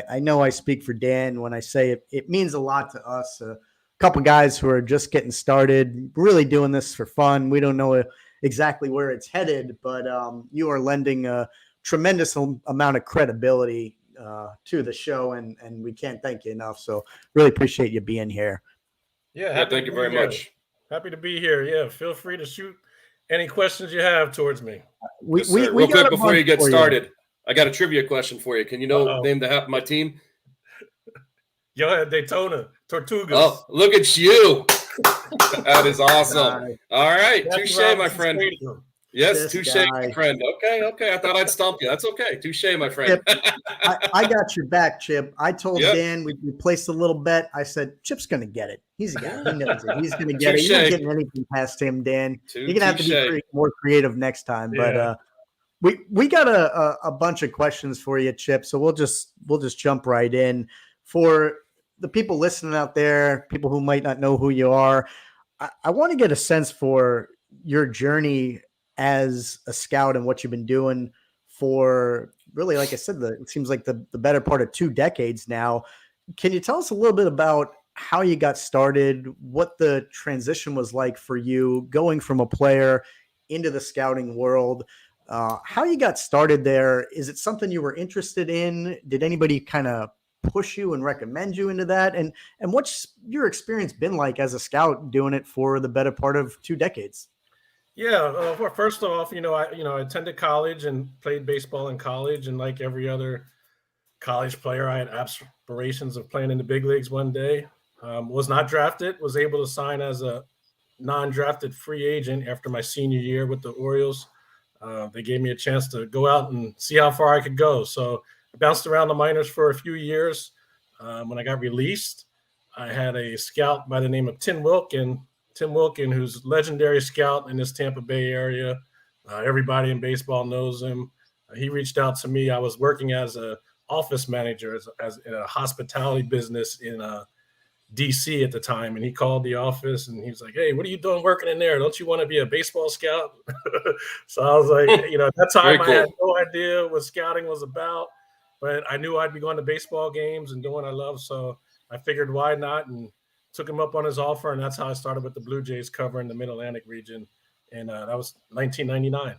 I know I speak for Dan when I say it means a lot to us. A couple guys who are just getting started, really doing this for fun. We don't know exactly where it's headed, but you are lending a tremendous amount of credibility to the show, and we can't thank you enough. So really appreciate you being here. Yeah, Yeah, happy to thank you be very here. much. Happy to be here. Yeah, feel free to shoot any questions you have towards me. We Yes, we, sir. we Real got quick a before bunch you get for you. started, I got a trivia question for you. Can you Uh-oh. name the half of my team? Go ahead, Daytona, Oh, Tortugas. look at you. That is awesome. Guy, All right. Jackie Touche, my Robinson friend. Stadium. Yes, this touche, my guy. friend. Okay. I thought I'd stump you. That's okay. Touche, my friend. Chip, I got your back, Chip. I told Yep. Dan we placed a little bet. I said Chip's going to get it. He's a guy. He knows it. He's going to get it. You're not Touche. getting anything past him, Dan. You're going to have to be Touche. more creative next time. But Yeah. we got a bunch of questions for you, Chip. So we'll just jump right in. For the people listening out there, people who might not know who you are, I want to get a sense for your journey as a scout and what you've been doing for really, like I said, it seems like the better part of 2 decades now. Can you tell us a little bit about how you got started, what the transition was like for you going from a player into the scouting world, how you got started there? Is it something you were interested in? Did anybody kind of push you and recommend you into that? And what's your experience been like as a scout doing it for the better part of 2 decades? Yeah. Well, first off, I attended college and played baseball in college, and like every other college player, I had aspirations of playing in the big leagues one day. Was not drafted. Was able to sign as a non-drafted free agent after my senior year with the Orioles. They gave me a chance to go out and see how far I could go. So I bounced around the minors for a few years. When I got released, I had a scout by the name of Tim Wilkin, who's a legendary scout in this Tampa Bay area. Everybody in baseball knows him. He reached out to me. I was working as a office manager as in a hospitality business in DC at the time, and he called the office and he was like, "Hey, what are you doing working in there? Don't you want to be a baseball scout?" So I was like, at that time Very I had cool. no idea what scouting was about, but I knew I'd be going to baseball games and doing what I love. So I figured why not, and took him up on his offer, and that's how I started with the Blue Jays covering the Mid Atlantic region, and that was 1999.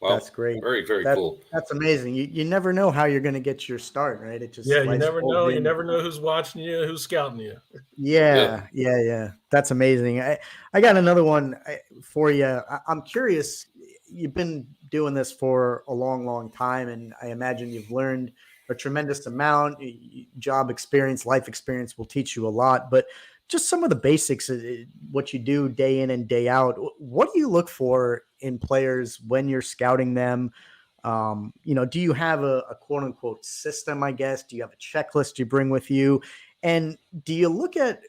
Wow. That's great. Very, very That cool. that's amazing. You never know how you're going to get your start, right? It Yeah, just you life never rolls know. You in. never know who's watching you, who's scouting you. Yeah. Yeah. That's amazing. I got another one for you. I'm curious. You've been doing this for a long, long time, and I imagine you've learned a tremendous amount. Job experience, life experience will teach you a lot, but just some of the basics, what you do day in and day out. What do you look for in players when you're scouting them? Do you have a quote unquote system, I guess? Do you have a checklist you bring with you? And do you look at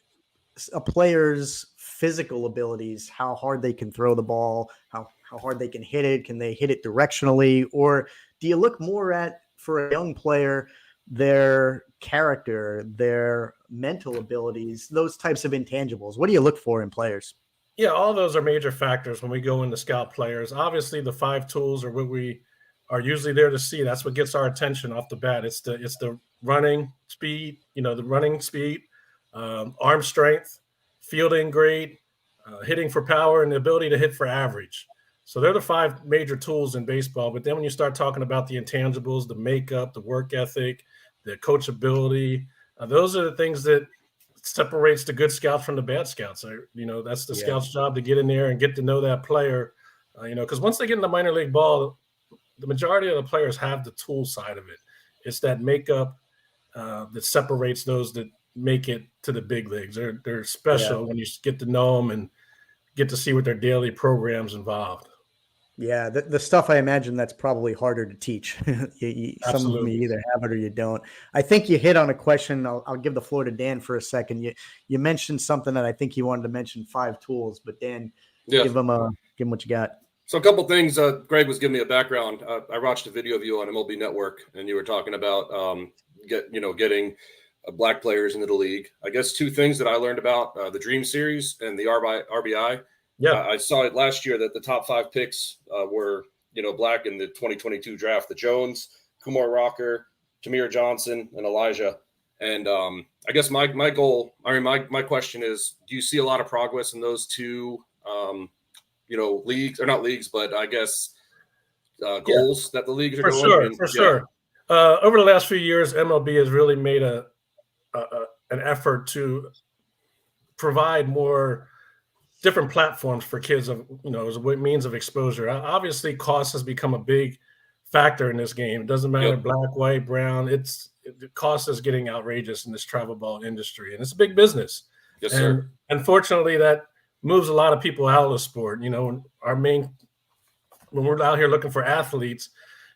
a player's physical abilities, how hard they can throw the ball, how hard they can hit it? Can they hit it directionally? Or do you look more at, for a young player, their character, their mental abilities, those types of intangibles? What do you look for in players? Yeah, all those are major factors when we go into scout players. Obviously, the five tools are what we are usually there to see. That's what gets our attention off the bat. It's the running speed, the running speed, arm strength, fielding grade, hitting for power, and the ability to hit for average. So they're the five major tools in baseball. But then when you start talking about the intangibles, the makeup, the work ethic, the coachability, those are the things that separates the good scouts from the bad scouts. That's the Yeah. scout's job to get in there and get to know that player. Because once they get in the minor league ball, the majority of the players have the tool side of it. It's that makeup that separates those that make it to the big leagues. They're Yeah. special when you get to know them and get to see what their daily programs involved. Yeah, the stuff I imagine that's probably harder to teach. Some of them you Absolutely. either have it or you don't. I think you hit on a question. I'll give the floor to Dan for a second. You mentioned something that I think you wanted to mention, 5 tools, but Dan, Yeah. give him what you got. So a couple things. Greg was giving me a background. I watched a video of you on MLB Network, and you were talking about getting black players into the league. I guess two things that I learned about the Dream Series and the RBI. Yeah. I saw it last year that the top 5 picks were black in the 2022 draft: the Jones, Kumar Rocker, Jameer Johnson, and Elijah. And I guess my goal, my question is, do you see a lot of progress in those two, leagues, or not leagues, but I guess goals that the leagues are For going? sure, And, for sure. Over the last few years, MLB has really made an effort to provide more different platforms for kids as a means of exposure. Obviously, cost has become a big factor in this game. It doesn't matter black, white, brown. The cost is getting outrageous in this travel ball industry, and it's a big business. Yes, and sir. Unfortunately, that moves a lot of people out of the sport. When we're out here looking for athletes,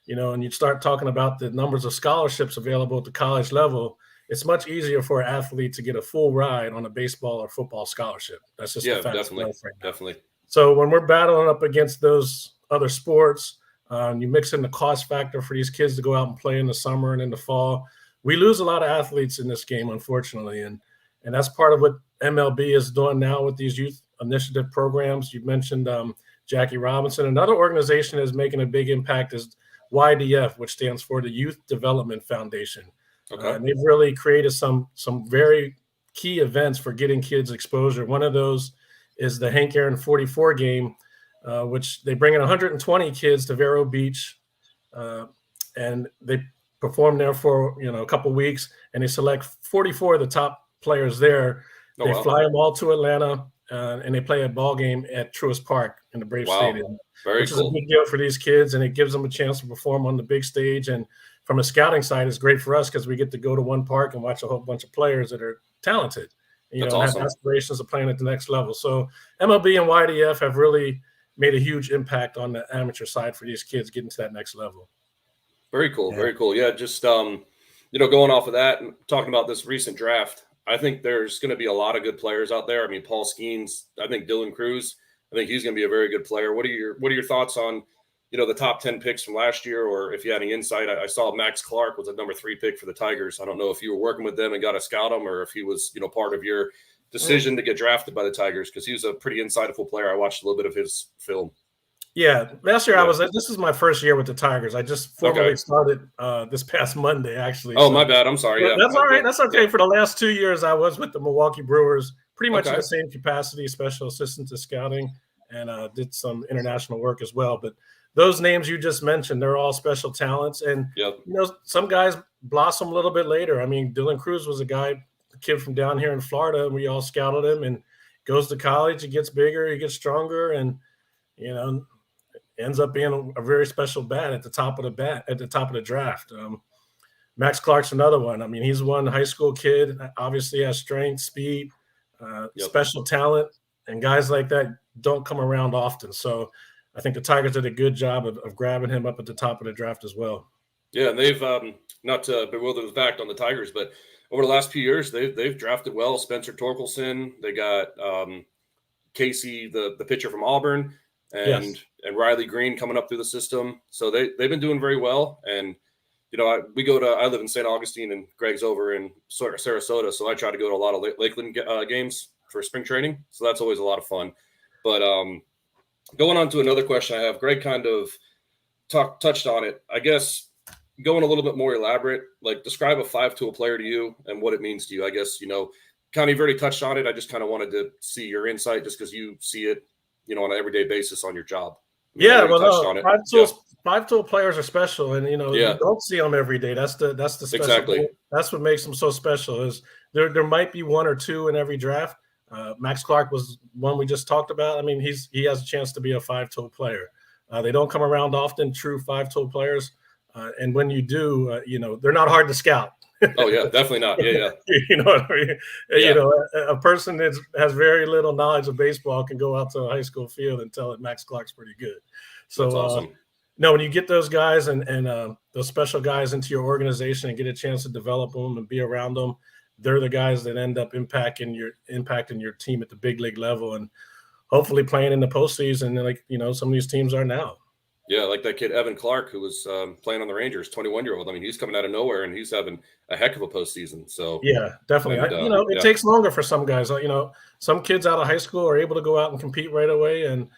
and you start talking about the numbers of scholarships available at the college level, it's much easier for an athlete to get a full ride on a baseball or football scholarship. That's just the fact definitely, of life right now. definitely. So when we're battling up against those other sports, you mix in the cost factor for these kids to go out and play in the summer and in the fall. We lose a lot of athletes in this game, unfortunately, and that's part of what MLB is doing now with these youth initiative programs. You mentioned Jackie Robinson. Another organization that's making a big impact is YDF, which stands for the Youth Development Foundation. Okay. And they've really created some very key events for getting kids exposure. One of those is the Hank Aaron 44 game, which they bring in 120 kids to Vero Beach, and they perform there for a couple weeks, and they select 44 of the top players there. They fly them all to Atlanta, and they play a ball game at Truist Park in the Braves Stadium, which is a big deal for these kids, and it gives them a chance to perform on the big stage. And from a scouting side, it's great for us because we get to go to one park and watch a whole bunch of players that are talented, and have aspirations of playing at the next level. So MLB and YDF have really made a huge impact on the amateur side for these kids getting to that next level. Very cool. Very cool. Yeah. Just, going off of that and talking about this recent draft, I think there's going to be a lot of good players out there. I mean, Paul Skeens, I think Dylan Cruz, I think he's going to be a very good player. What are your thoughts on, the top 10 picks from last year, or if you had any insight? I saw Max Clark was a number 3 pick for the Tigers. I don't know if you were working with them and got to scout him, or if he was, part of your decision to get drafted by the Tigers, because he was a pretty insightful player. I watched a little bit of his film. Yeah, last year this is my first year with the Tigers. I just formally started this past Monday, actually. Oh, so, my bad. I'm sorry. Yeah, that's all right. That's okay. For the last 2 years, I was with the Milwaukee Brewers, pretty much in the same capacity, special assistant to scouting, and did some international work as well. But those names you just mentioned, they're all special talents, and some guys blossom a little bit later. I mean, Dylan Cruz was a kid from down here in Florida, and we all scouted him, and goes to college. He gets bigger, he gets stronger, and ends up being a very special bat at the top of the draft. Max Clark's another one. I mean, he's one high school kid, obviously has strength, speed, special talent, and guys like that don't come around often. So I think the Tigers did a good job of grabbing him up at the top of the draft as well. Yeah, and they've not to bewilder the fact on the Tigers, but over the last few years, they've drafted well. Spencer Torkelson, they got Casey, the pitcher from Auburn, and Riley Green coming up through the system. So they've been doing very well. And I live in St. Augustine, and Greg's over in Sarasota, so I try to go to a lot of Lakeland games for spring training. So that's always a lot of fun. But going on to another question I have, Greg kind of touched on it. I guess going a little bit more elaborate, like describe a 5-tool player to you and what it means to you. I guess, kind of you've already touched on it. I just kind of wanted to see your insight just because you see it, on an everyday basis on your job. Yeah, well, five-tool players are special, and you don't see them every day. That's the special. Exactly. That's what makes them so special. Is there might be 1 or 2 in every draft. Max Clark was one we just talked about. I mean, he has a chance to be a 5-tool player. They don't come around often, true 5-tool players, and when you do, they're not hard to scout. Oh yeah, definitely not. Yeah. You know what I mean? Yeah. A person that has very little knowledge of baseball can go out to a high school field and tell that Max Clark's pretty good. So that's awesome. When you get those guys and those special guys into your organization and get a chance to develop them and be around them, they're the guys that end up impacting your team at the big league level and hopefully playing in the postseason, like some of these teams are now. Yeah, like that kid Evan Clark who was playing on the Rangers, 21-year-old. I mean, he's coming out of nowhere and he's having a heck of a postseason. So yeah, definitely. And, it takes longer for some guys. Some kids out of high school are able to go out and compete right away. And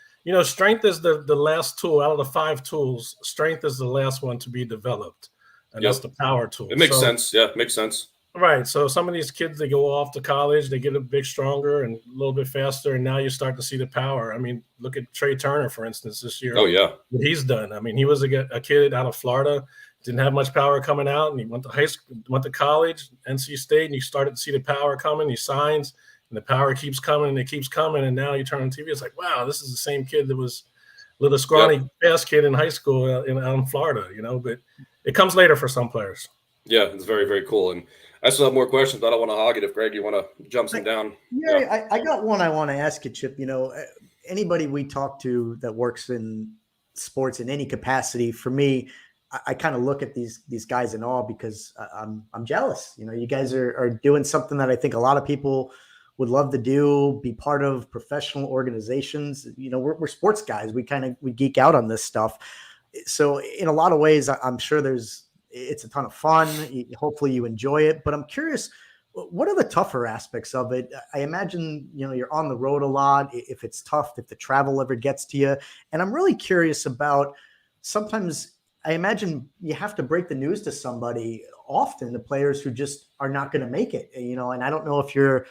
strength is the last tool out of the 5 tools. Strength is the last one to be developed. and that's the power tool. It makes sense. Yeah, it makes sense. Right. So some of these kids, they go off to college, they get a bit stronger and a little bit faster, and now you start to see the power. I mean, look at Trey Turner, for instance, this year. Oh, yeah. What he's done. I mean, he was a kid out of Florida, didn't have much power coming out, and he went to high school, went to college, NC State, and you started to see the power coming. He signs, and the power keeps coming, and it keeps coming, and now you turn on TV, it's like, wow, this is the same kid that was a little scrawny fast kid in high school out in Florida, you know, but it comes later for some players. Yeah, it's very, very cool. And I still have more questions, but I don't want to hog it. If Greg, you want to jump some down. Yeah, I got one I want to ask you, Chip. You know, anybody we talk to that works in sports in any capacity, for me, I kind of look at these guys in awe because I'm jealous. You know, you guys are doing something that I think a lot of people would love to do, be part of professional organizations. You know, we're sports guys. We geek out on this stuff. So in a lot of ways, I'm sure it's a ton of fun. Hopefully you enjoy it, but I'm curious, what are the tougher aspects of it? I imagine, you know, you're on the road a lot. If it's tough, if the travel ever gets to you. And I'm really curious about, sometimes I imagine you have to break the news to somebody, often the players who just are not going to make it, you know, and I don't know if you're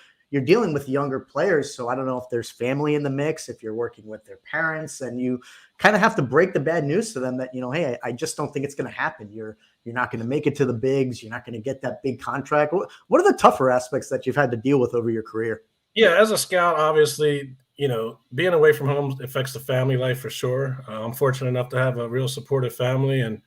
dealing with younger players. So I don't know if there's family in the mix, if you're working with their parents, and you kind of have to break the bad news to them that, you know, hey, I just don't think it's going to happen. You're not going to make it to the bigs. You're not going to get that big contract. What are the tougher aspects that you've had to deal with over your career? Yeah, as a scout, obviously, you know, being away from home affects the family life for sure. I'm fortunate enough to have a real supportive family, and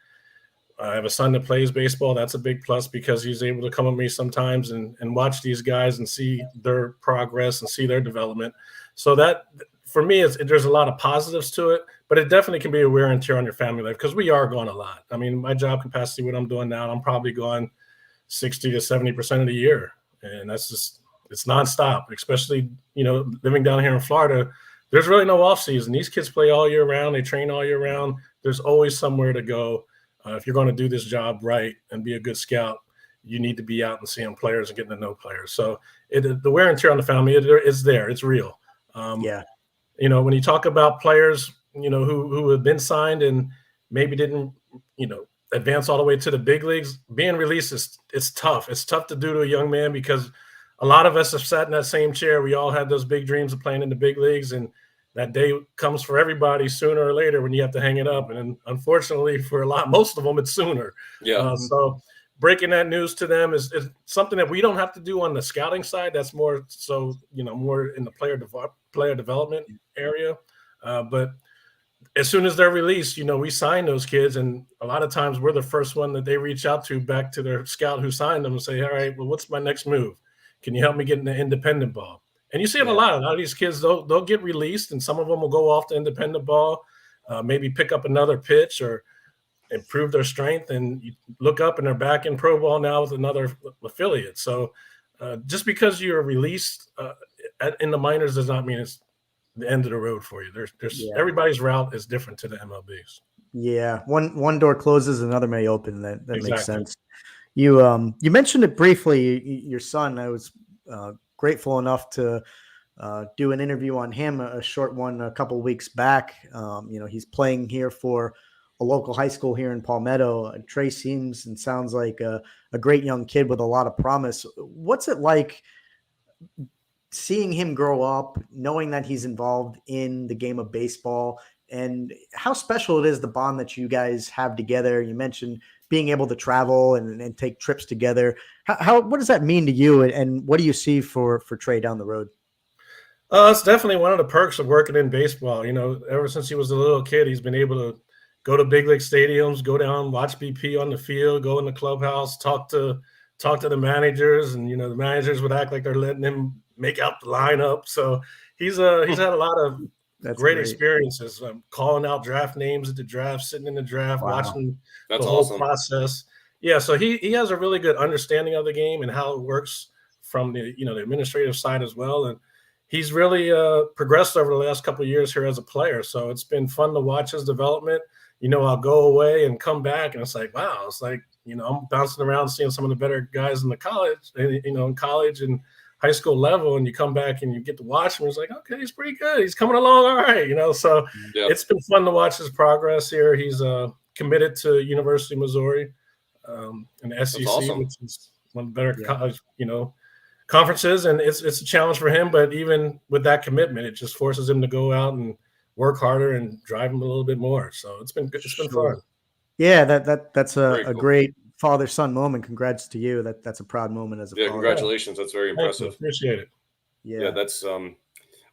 I have a son that plays baseball. That's a big plus because he's able to come with me sometimes and watch these guys and see their progress and see their development. So that, for me, there's a lot of positives to it, but it definitely can be a wear and tear on your family life because we are gone a lot. I mean, my job capacity, what I'm doing now, I'm probably gone 60 to 70% of the year. And that's just, it's nonstop, especially, you know, living down here in Florida. There's really no off season. These kids play all year round. They train all year round. There's always somewhere to go. If you're going to do this job right and be a good scout, you need to be out and seeing players and getting to know players. So the wear and tear on the family is there. It's real. You know, when you talk about players, you know, who have been signed and maybe didn't, you know, advance all the way to the big leagues, being released it's tough. It's tough to do to a young man because a lot of us have sat in that same chair. We all had those big dreams of playing in the big leagues, and that day comes for everybody sooner or later when you have to hang it up. And unfortunately for most of them, it's sooner. Yeah. So breaking that news to them is something that we don't have to do on the scouting side. That's more so, you know, more in the player development area. But as soon as they're released, you know, we sign those kids. And a lot of times we're the first one that they reach out to back to their scout who signed them and say, all right, well, what's my next move? Can you help me get into independent ball? And you see it a lot. A lot of these kids, they'll get released, and some of them will go off to independent ball, maybe pick up another pitch or improve their strength, and you look up and they're back in pro ball now with another affiliate. So just because you're released in the minors does not mean it's the end of the road for you. There's everybody's route is different to the MLBs. Yeah, one door closes, another may open. That exactly makes sense. You mentioned it briefly. Your son, I was grateful enough to do an interview on him, a short one a couple of weeks back. You know, he's playing here for a local high school here in Palmetto. Trey seems and sounds like a great young kid with a lot of promise. What's it like seeing him grow up, knowing that he's involved in the game of baseball, and how special it is, the bond that you guys have together? You mentioned being able to travel and take trips together. What does that mean to you, and what do you see for Trey down the road? It's definitely one of the perks of working in baseball. You know, ever since he was a little kid, he's been able to go to big league stadiums, go down, watch BP on the field, go in the clubhouse, talk to the managers, and, you know, the managers would act like they're letting him make out the lineup. So he's had a lot of great experiences, calling out draft names at the draft, sitting in the draft, watching the whole process. Yeah, so he has a really good understanding of the game and how it works from the administrative side as well. And he's really progressed over the last couple of years here as a player. So it's been fun to watch his development. You know, I'll go away and come back, and it's like, wow, it's like, you know, I'm bouncing around seeing some of the better guys in the college, in college and high school level, and you come back and you get to watch him. It's like, okay, he's pretty good. He's coming along all right, you know. So It's been fun to watch his progress here. He's committed to University of Missouri. in the SEC, awesome. which is one of the better Yeah. college, conferences, and it's a challenge for him. But even with that commitment, it just forces him to go out and work harder and drive him a little bit more. So it's been good. It's been Sure. fun. Yeah, that's Very a cool. great father-son moment. Congrats to you. That's a proud moment as a Yeah, father. congratulations. That's very Thank you. impressive. Appreciate it. Yeah, that's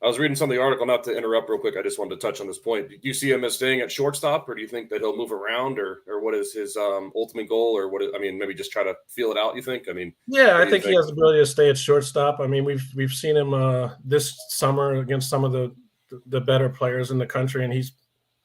I was reading some of the article, not to interrupt real quick. I just wanted to touch on this point. Do you see him as staying at shortstop, or do you think that he'll move around, or what is his ultimate goal, or maybe just try to feel it out, you think? Yeah, What I do you think he think? has the ability to stay at shortstop. I mean, we've seen him this summer against some of the better players in the country, and he's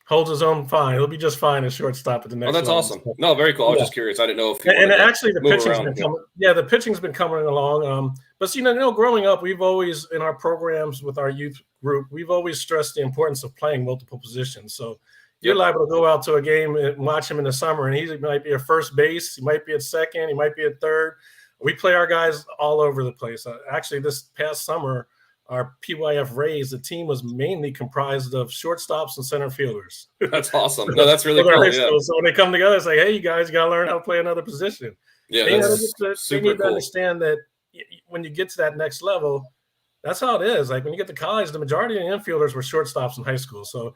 holds his own fine. He'll be just fine at shortstop at the next Oh, that's level. awesome. No, very cool. I was Yeah. just curious. I didn't know if he And wanted to actually, the move pitching's around. been Yeah. coming. Yeah, the pitching's been coming along. But growing up, we've always in our programs with our youth group, we've always stressed the importance of playing multiple positions. So you're Yep. liable to go out to a game and watch him in the summer, and he might be at first base, he might be at second, he might be at third. We play our guys all over the place. Actually, this past summer, our PYF Rays, the team was mainly comprised of shortstops and center fielders. That's awesome. No, that's really For their cool. high Yeah. school. So when they come together, it's like, hey, you guys got to learn how to play another position. Yeah, They that's they super need to cool. understand that when you get to that next level, that's how it is. Like when you get to college, the majority of the infielders were shortstops in high school. So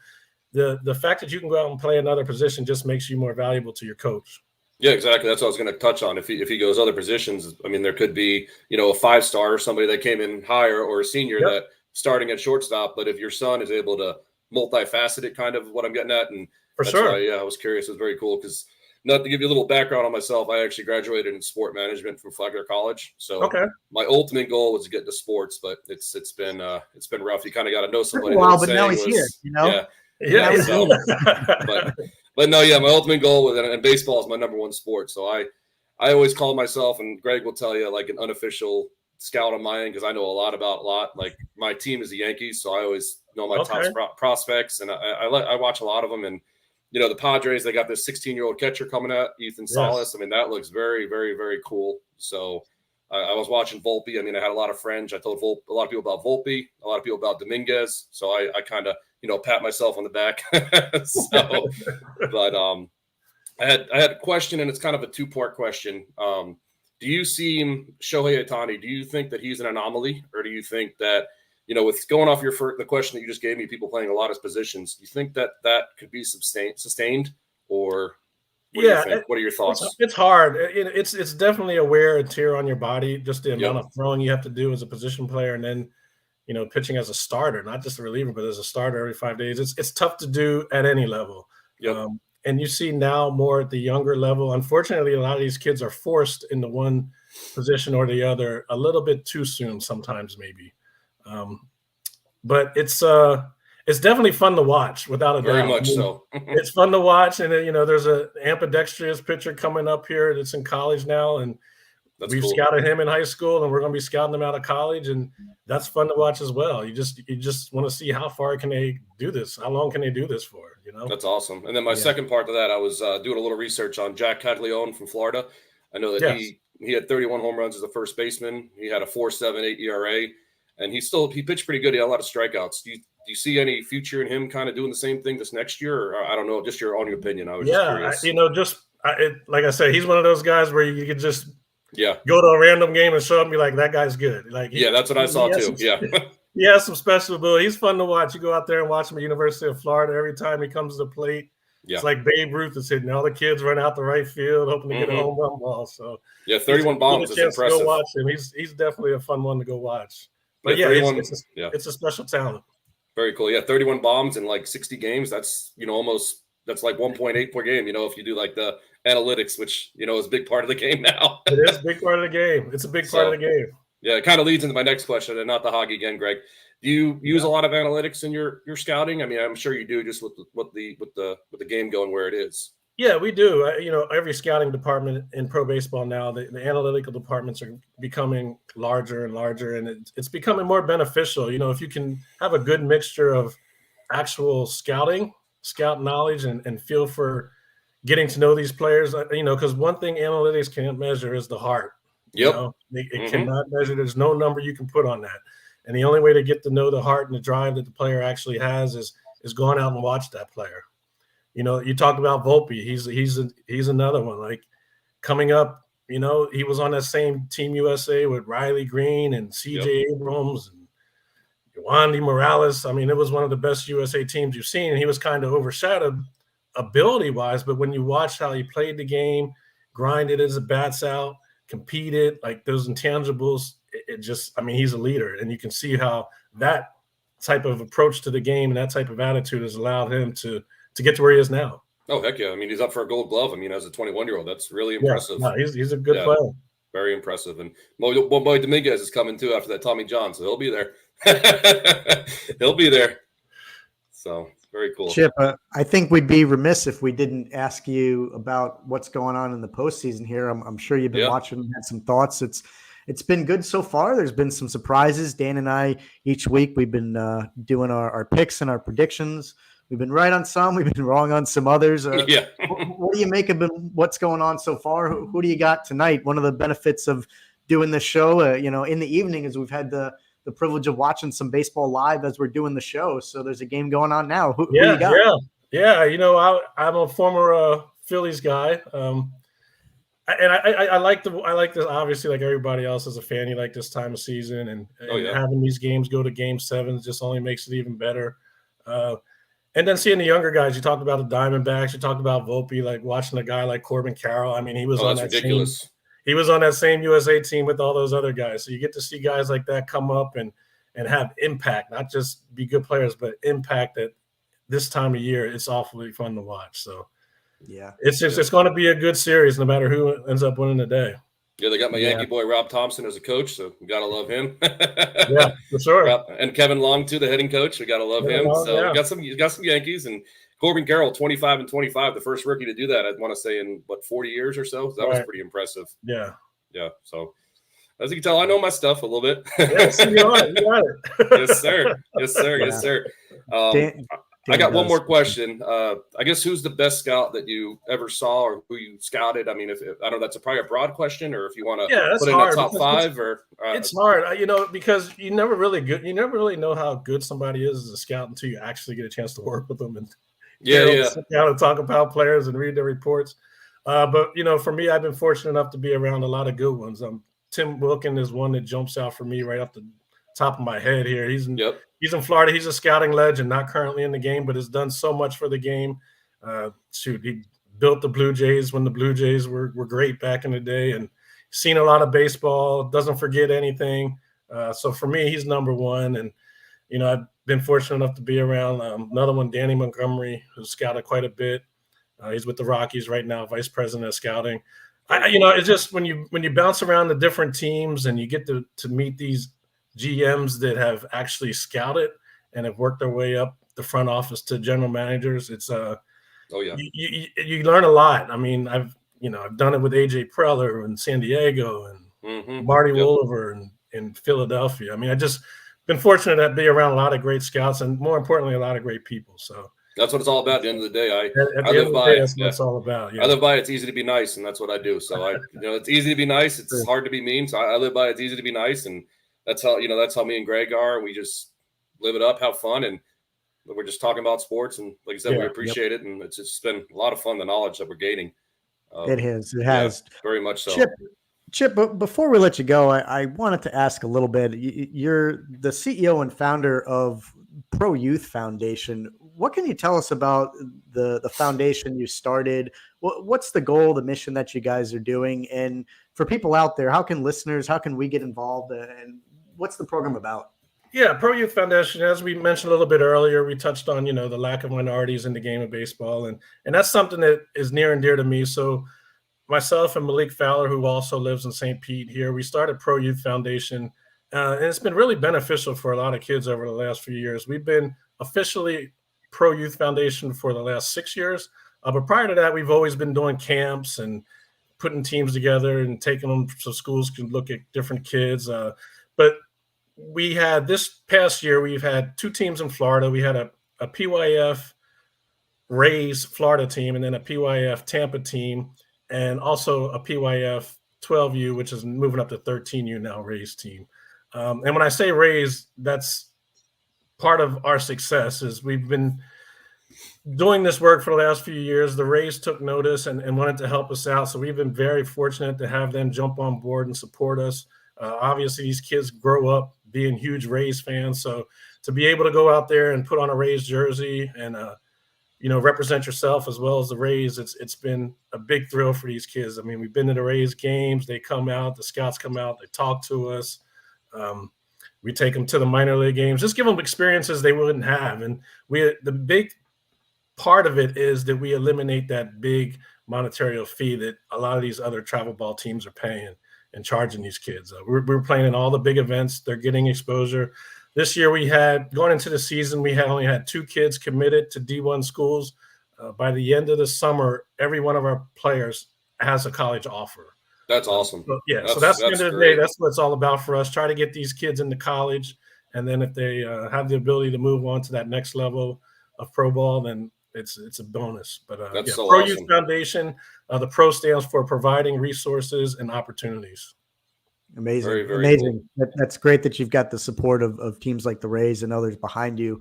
the fact that you can go out and play another position just makes you more valuable to your coach. Yeah, exactly. That's what I was going to touch on. If he goes other positions, there could be, a 5-star or somebody that came in higher, or a senior Yep. that starting at shortstop. But if your son is able to multifaceted, kind of what I'm getting at, and For that's sure. why, I was curious. It was very cool because, not to give you a little background on myself, I actually graduated in sport management from Flagler College. So Okay. my ultimate goal was to get into sports, but it's been rough. You kind of got to know somebody. Wow, The but now saying he's was- here, Yeah. Yeah. he's so- But no, yeah, my ultimate goal was, and baseball is my number one sport. So I always call myself, and Greg will tell you, like an unofficial scout on my end, because I know a lot. Like my team is the Yankees, so I always know my Okay. top prospects, and I watch a lot of them. And the Padres, they got this 16-year-old catcher coming out, Ethan Salas. Yes. That looks very, very, very cool. So I was watching Volpe. I had a lot of friends. I told a lot of people about Volpe, a lot of people about Dominguez. So I kind of pat myself on the back. So, but I had a question, and it's kind of a 2-part question. Do you see Shohei Ohtani? Do you think that he's an anomaly, or do you think that with going off the question that you just gave me, people playing a lot of positions, do you think that could be sustained, or what do you think? What are your thoughts? It's hard. It's definitely a wear and tear on your body, just the amount Yep. of throwing you have to do as a position player, and then pitching as a starter, not just a reliever, but as a starter every 5 days. It's tough to do at any level. Yep. And you see now more at the younger level. Unfortunately, a lot of these kids are forced into one position or the other a little bit too soon, sometimes maybe. But it's definitely fun to watch, without a doubt. Very much so. It's fun to watch, and there's a ambidextrous pitcher coming up here that's in college now, and That's we've cool. scouted him in high school, and we're going to be scouting them out of college, and that's fun to watch as well. You just want to see how far can they do this, how long can they do this for, That's awesome. And then my second part to that, I was doing a little research on Jack Caglione from Florida. I know that Yes. he had 31 home runs as a first baseman. He had a 4.78 ERA, and he pitched pretty good. He had a lot of strikeouts. Do you see any future in him kind of doing the same thing this next year? Or I don't know, just your own opinion. I was just curious. Like I said, he's one of those guys where you could just Yeah. go to a random game and show up and be like, that guy's good. Like, Yeah, that's what I saw too. Yeah. He has some special ability. He's fun to watch. You go out there and watch him at University of Florida. Every time he comes to the plate, Yeah. it's like Babe Ruth is hitting. All the kids run out the right field, hoping to get a home run ball. So Yeah, 31 bombs is chance to impressive. go watch him. He's definitely a fun one to go watch. But Yeah, 31 it's a special talent. Very cool. Yeah, 31 bombs in like 60 games. That's, almost that's like 1.8 per game, if you do like the analytics, which, is a big part of the game now. It is a big part of the game. It's a big part of the game. Yeah, it kind of leads into my next question, and not the hog again, Greg. Do you use a lot of analytics in your scouting? I'm sure you do, just with the game going where it is. Yeah, we do. Every scouting department in pro baseball now, the analytical departments are becoming larger and larger, and it's becoming more beneficial. If you can have a good mixture of actual scout knowledge, and feel for getting to know these players, because one thing analytics can't measure is the heart. Yep. It cannot measure. There's no number you can put on that. And the only way to get to know the heart and the drive that the player actually has is going out and watch that player. You talked about Volpe. He's another one. Like, coming up, you know, he was on that same Team USA with Riley Green and CJ Abrams and Wandy Morales. I mean, it was one of the best USA teams you've seen. And he was kind of overshadowed ability-wise, but when you watch how he played the game, grinded his bats out, competed, like those intangibles, it just, I mean, he's a leader. And you can see how that type of approach to the game and that type of attitude has allowed him to get to where he is now. Oh, heck yeah. I mean, he's up for a Gold Glove. I mean, as a 21-year-old, that's really impressive. Yeah, no, he's a good player. Very impressive. And Boy Dominguez is coming too after that Tommy John, so he'll be there. He'll be there. So very cool. Chip, I think we'd be remiss if we didn't ask you about what's going on in the postseason here. I'm sure you've been watching and had some thoughts. It's been good so far. There's been some surprises. Dan and I, each week, we've been doing our picks and our predictions. We've been right on some. We've been wrong on some others. What do you make of what's going on so far? Who do you got tonight? One of the benefits of doing the show, in the evening is we've had the privilege of watching some baseball live as we're doing the show. So there's a game going on now. Who do you got? Yeah. You know, I'm a former Phillies guy. I like this. Obviously, like everybody else as a fan, you like this time of season, and having these games go to Game 7 just only makes it even better. And then seeing the younger guys, you talked about the Diamondbacks, you talked about Volpe, like watching a guy like Corbin Carroll. I mean, he was on that ridiculous. He was on that same USA team with all those other guys. So you get to see guys like that come up and have impact, not just be good players, but impact at this time of year. It's awfully fun to watch. So yeah, it's going to be a good series no matter who ends up winning the day. Yeah, they got my Yankee boy Rob Thompson as a coach, so we gotta love him. Yeah, for sure. And Kevin Long too, the hitting coach. We gotta love him. So you got some Yankees, and Corbin Carroll, 25-25, the first rookie to do that. I want to say in 40 years or so. That was pretty impressive. Yeah. So as you can tell, I know my stuff a little bit. Yes, you got it. Yes, sir. Yes, sir. I got one more question. I guess who's the best scout that you ever saw or who you scouted? I mean, if I don't know, that's probably a broad question, or if you want to put in a top five, or it's hard, because you never really know how good somebody is as a scout until you actually get a chance to work with them and sit down and talk about players and read their reports. But for me, I've been fortunate enough to be around a lot of good ones. Tim Wilkin is one that jumps out for me right off the top of my head here. He's in Florida. He's a scouting legend, not currently in the game, but has done so much for the game. He built the Blue Jays when the Blue Jays were great back in the day, and seen a lot of baseball, doesn't forget anything. So for me, he's number one. And, I've been fortunate enough to be around another one, Danny Montgomery, who's scouted quite a bit. He's with the Rockies right now, vice president of scouting. It's just when you bounce around the different teams and you get to meet these GMs that have actually scouted and have worked their way up the front office to general managers, it's you learn a lot. I mean, I've done it with AJ Preller in San Diego and Marty Wolliver in Philadelphia. I mean, I just been fortunate to be around a lot of great scouts and, more importantly, a lot of great people. So that's what it's all about. At the end of the day, I live by it. That's what it's all about. Yeah. I live by it. It's easy to be nice, and that's what I do. So it's easy to be nice. It's hard to be mean. So I live by it. It's easy to be nice, and that's how me and Greg are. We just live it up, have fun, and we're just talking about sports. And like I said, we appreciate it, and it's just been a lot of fun. The knowledge that we're gaining. It has very much so. Chip, but before we let you go, I wanted to ask a little bit. You're the CEO and founder of Pro Youth Foundation. What can you tell us about the foundation you started? What's the goal, the mission that you guys are doing? And for people out there, how can we get involved? And what's the program about? Yeah, Pro Youth Foundation, as we mentioned a little bit earlier, we touched on, the lack of minorities in the game of baseball. And that's something that is near and dear to me. So myself and Malik Fowler, who also lives in St. Pete here, we started Pro Youth Foundation. And it's been really beneficial for a lot of kids over the last few years. We've been officially Pro Youth Foundation for the last 6 years. But prior to that, we've always been doing camps and putting teams together and taking them so schools can look at different kids. But we had this past year, we've had 2 teams in Florida. We had a PYF Rays Florida team and then a PYF Tampa team, and also a PYF 12U, which is moving up to 13U now, Rays team. And when I say Rays, that's part of our success is we've been doing this work for the last few years, the Rays took notice and wanted to help us out. So we've been very fortunate to have them jump on board and support us. Obviously, these kids grow up being huge Rays fans. So to be able to go out there and put on a Rays jersey and represent yourself as well as the Rays, it's been a big thrill for these kids. I mean, we've been to the Rays games. They come out, the scouts come out, they talk to us. We take them to the minor league games, just give them experiences they wouldn't have. And the big part of it is that we eliminate that big monetary fee that a lot of these other travel ball teams are paying and charging these kids. We're playing in all the big events. They're getting exposure. This year going into the season, we only had 2 kids committed to D1 schools. By the end of the summer, every one of our players has a college offer. That's awesome. So that's the end of the day. That's what it's all about for us. Try to get these kids into college. And then if they have the ability to move on to that next level of pro ball, then it's a bonus. But that's so Pro awesome. Youth Foundation, the pro stands for providing resources and opportunities. Amazing. Very, very Amazing. That's great that you've got the support of teams like the Rays and others behind you.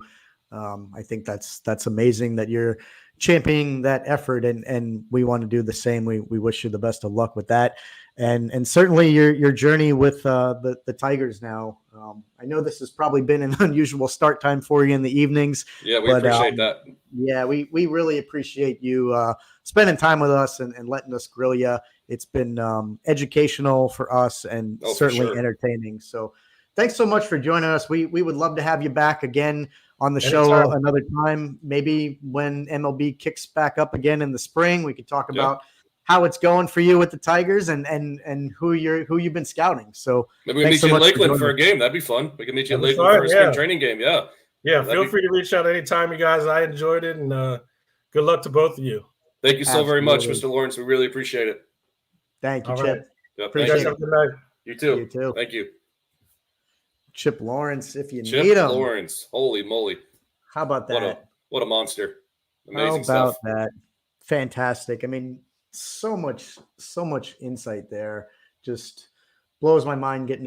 I think that's amazing that you're championing that effort, and we want to do the same. We wish you the best of luck with that. And certainly your journey with the Tigers now. I know this has probably been an unusual start time for you in the evenings. Yeah, we appreciate that. Yeah, we really appreciate you spending time with us and letting us grill you. It's been educational for us and certainly entertaining. So thanks so much for joining us. We would love to have you back again on the show another time. Maybe when MLB kicks back up again in the spring, we could talk about how it's going for you with the Tigers and who you've been scouting. So maybe we meet you in Lakeland for a game. That'd be fun. We can meet you in Lakeland for a spring training game. Yeah. Feel free to reach out anytime, you guys. I enjoyed it, and good luck to both of you. Thank you so very much, Mr. Lawrence. We really appreciate it. Thank you, All Chip. right. Yep, Appreciate it. Have a good night. You too. You too. Thank you. Chip Lawrence, if you Chip need him. Lawrence. Holy moly. How about that? What a monster. How Amazing about stuff. that? Fantastic. I mean, so much insight there. Just blows my mind getting